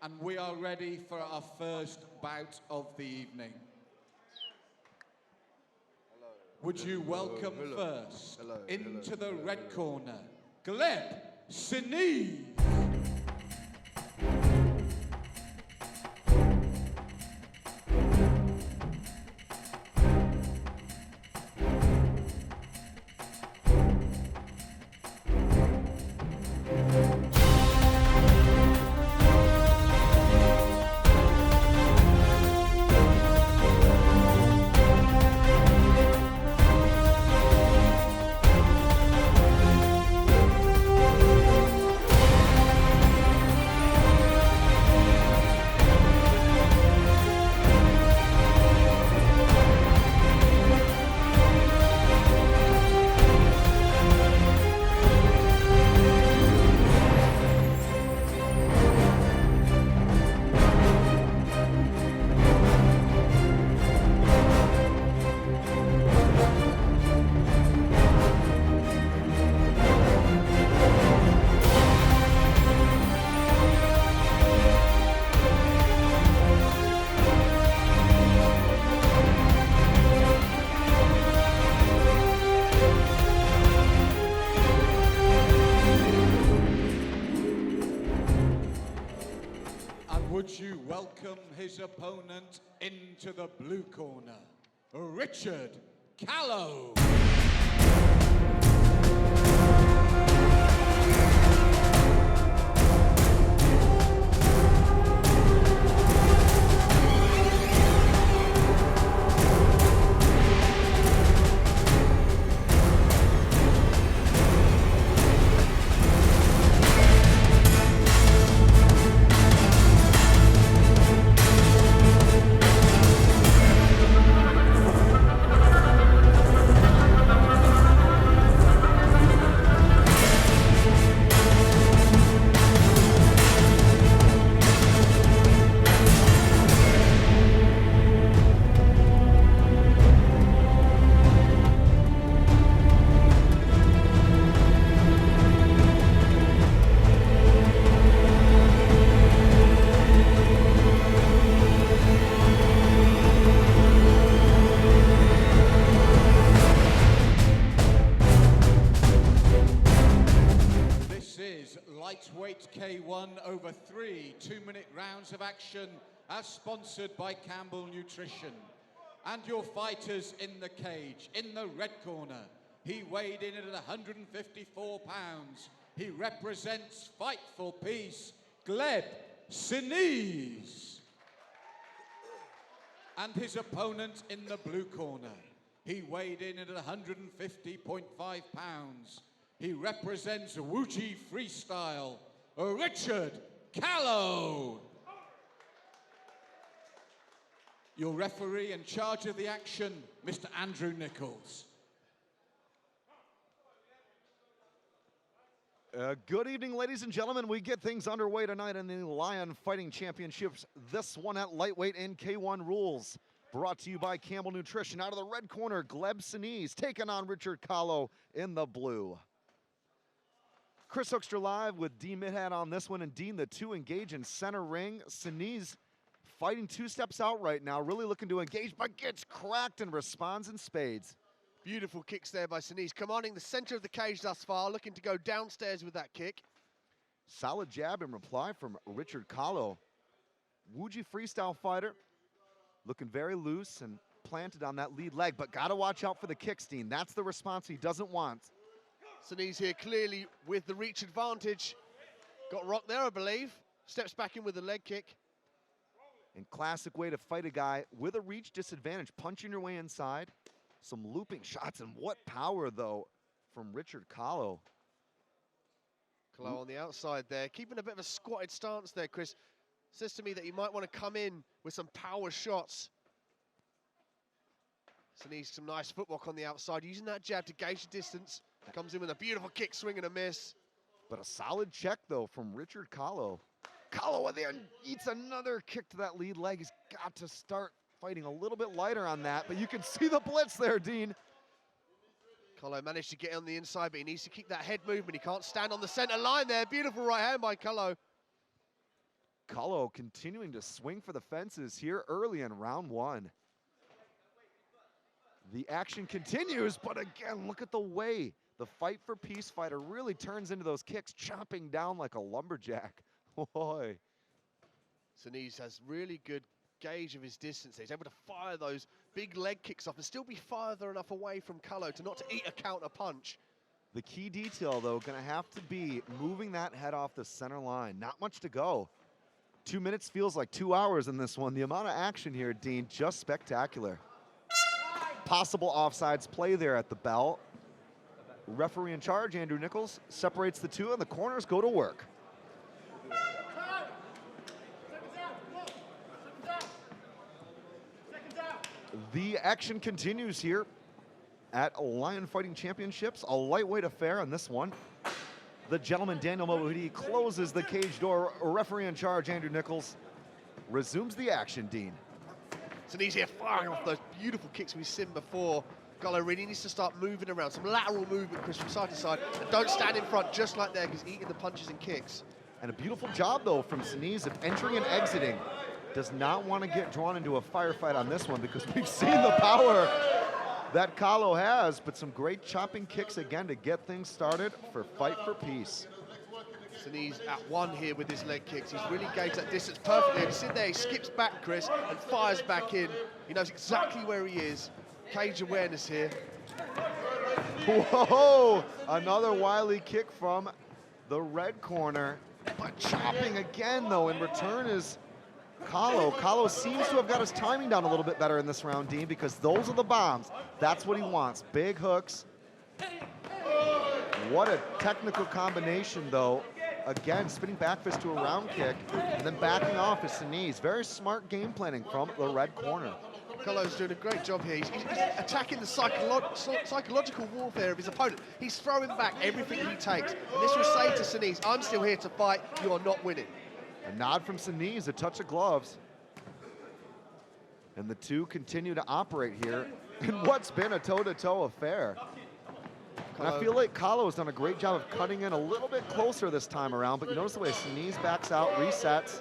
And we are ready for our first bout of the evening. Would you welcome first into the red corner, Gleb, Sinies. Would you welcome his opponent into the blue corner, Richard Kallo. Lightweight K1 over 3 2-minute rounds of action as sponsored by Campbell Nutrition. And your fighters in the cage, in the red corner, he weighed in at 154 pounds. He represents Fight for Peace, Gleb, Sinies. And his opponent in the blue corner, he weighed in at 150.5 pounds. He represents Wuji Freestyle, Richard Kallo. Your referee in charge of the action, Mr. Andrew Nichols. Good evening, ladies and gentlemen. We get things underway tonight in the Lion Fighting Championships. This one at lightweight and K1 rules. Brought to you by Campbell Nutrition. Out of the red corner, Gleb Sinies taking on Richard Kallo in the blue. Chris Hoekstra live with Dean Midhat on this one, and Dean, the two engage in center ring. Sinies fighting 2 steps out right now, really looking to engage, but gets cracked and responds in spades. Beautiful kicks there by Sinies, commanding the center of the cage thus far, looking to go downstairs with that kick. Solid jab in reply from Richard Kallo. Wuji Freestyle fighter, looking very loose and planted on that lead leg, but gotta watch out for the kicks, Dean. That's the response he doesn't want. Sinies here clearly with the reach advantage. Got rocked there, I believe. Steps back in with the leg kick. And classic way to fight a guy with a reach disadvantage, punching your way inside. Some looping shots, and what power, though, from Richard Kallo. Kallo on the outside there, keeping a bit of a squatted stance there, Chris. Says to me that you might want to come in with some power shots. Sinies some nice footwork on the outside, using that jab to gauge the distance. Comes in with a beautiful kick, swing and a miss. But a solid check, though, from Richard Kallo. Kallo then eats another kick to that lead leg. He's got to start fighting a little bit lighter on that, but you can see the blitz there, Dean. Kallo managed to get on the inside, but he needs to keep that head movement. He can't stand on the center line there. Beautiful right hand by Kallo. Kallo continuing to swing for the fences here early in round one. The action continues, but again, look at the way the fight for peace fighter really turns into those kicks, chopping down like a lumberjack. Boy. Sinies has really good gauge of his distance. He's able to fire those big leg kicks off and still be farther enough away from Kallo to not to eat a counter punch. The key detail, though, going to have to be moving that head off the center line. Not much to go. 2 minutes feels like 2 hours in this one. The amount of action here, Dean, just spectacular. Possible offsides play there at the bell. Referee in charge, Andrew Nichols, separates the two, and the corners go to work. The action continues here at Lion Fighting Championships, a lightweight affair on this one. The gentleman, Daniel Mohidi, closes the cage door. Referee in charge, Andrew Nichols, resumes the action, Dean. Sinies here firing off those beautiful kicks we've seen before. Kallo really needs to start moving around, some lateral movement, Chris, from side to side, and don't stand in front just like there, because eating the punches and kicks. And a beautiful job, though, from Sinies of entering and exiting. Does not want to get drawn into a firefight on this one because we've seen the power that Kallo has, but some great chopping kicks again to get things started for Fight for Peace. Sinies at one here with his leg kicks. He's really gauged that distance perfectly. He's sitting there, he skips back, Chris, and fires back in. He knows exactly where he is. Cage awareness here. Whoa! Another wily kick from the red corner. But chopping again, though, in return is Kallo. Kallo seems to have got his timing down a little bit better in this round, Dean, because those are the bombs. That's what he wants, big hooks. What a technical combination, though. Again, spinning back fist to a round kick, and then backing off his Sinies. Very smart game planning from the red corner. Kallo's doing a great job here. He's attacking the psychological warfare of his opponent. He's throwing back everything he takes. And this will say to Sinies, I'm still here to fight, you are not winning. A nod from Sinies, a touch of gloves. And the two continue to operate here in what's been a toe-to-toe affair. And I feel like Kallo has done a great job of cutting in a little bit closer this time around, but you notice the way Sinies backs out, resets,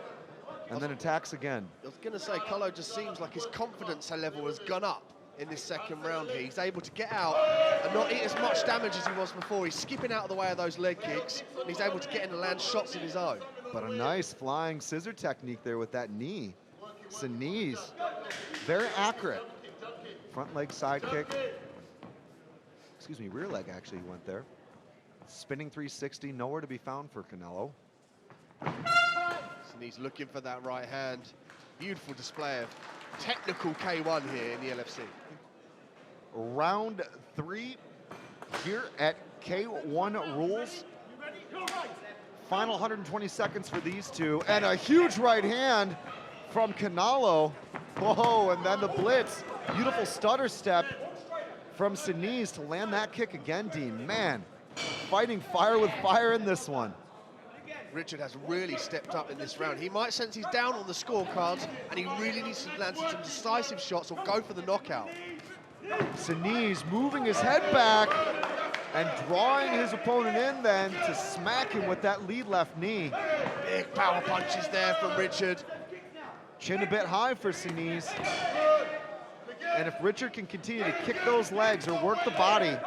and then attacks again. I was going to say, Kallo just seems like his confidence level has gone up in this second round here. He's able to get out and not eat as much damage as he was before. He's skipping out of the way of those leg kicks, and he's able to get in and land shots of his own. But a nice flying scissor technique there with that knee. Sinies, very accurate. Front leg side kick. Excuse me, rear leg actually went there. Spinning 360, nowhere to be found for Kallo. Sinies looking for that right hand. Beautiful display of technical K1 here in the LFC. Round 3 here at K1 Rules. Final 120 seconds for these two, and a huge right hand from Kallo. Whoa, and then the blitz. Beautiful stutter step from Sinies to land that kick again, Dean. Man, fighting fire with fire in this one. Richard has really stepped up in this round. He might sense he's down on the scorecards, and he really needs to land some decisive shots or go for the knockout. Sinies moving his head back and drawing his opponent in then to smack him with that lead left knee. Big power punches there from Richard. Chin a bit high for Sinies. And if Richard can continue to kick those legs or work the body,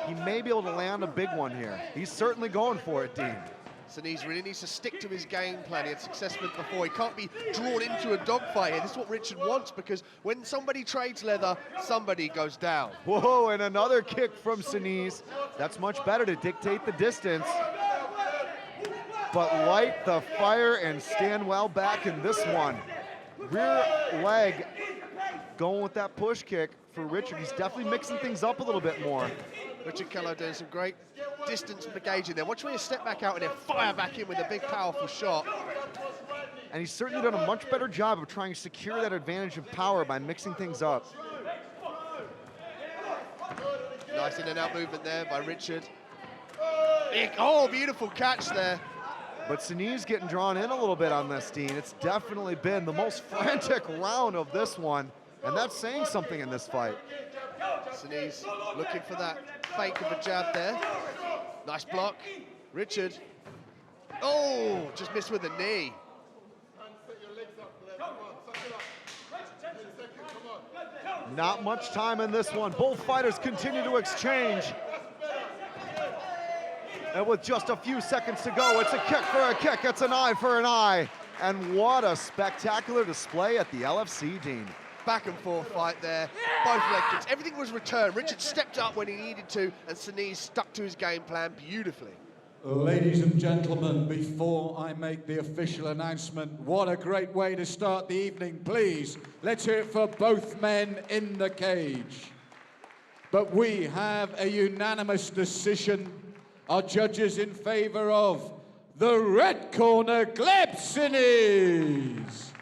he may be able to land a big one here. He's certainly going for it, Dean. Sinies really needs to stick to his game plan. He had success with it before. He can't be drawn into a dogfight here. This is what Richard wants, because when somebody trades leather, somebody goes down. Whoa, and another kick from Sinies. That's much better to dictate the distance. But light the fire and stand well back in this one. Rear leg going with that push kick for Richard. He's definitely mixing things up a little bit more. Richard Kallo doing some great distance engaging there. Watch me step back out and then fire back in with a big powerful shot. And he's certainly done a much better job of trying to secure that advantage of power by mixing things up. Nice in and out movement there by Richard. Oh, beautiful catch there. But Sinies getting drawn in a little bit on this, Dean. It's definitely been the most frantic round of this one, and that's saying something in this fight. Sinies looking for that fake of a jab there. Nice block. Richard. Oh, just missed with a knee. Not much time in this one. Both fighters continue to exchange. And with just a few seconds to go, it's a kick for a kick, it's an eye for an eye. And what a spectacular display at the LFC, Dean. Back and forth fight there, both leg kicks. Everything was returned. Richard stepped up when he needed to, and Sinies stuck to his game plan beautifully. Ladies and gentlemen, before I make the official announcement, what a great way to start the evening. Please, let's hear it for both men in the cage. But we have a unanimous decision. Our judges in favor of the red corner, Gleb Sinies.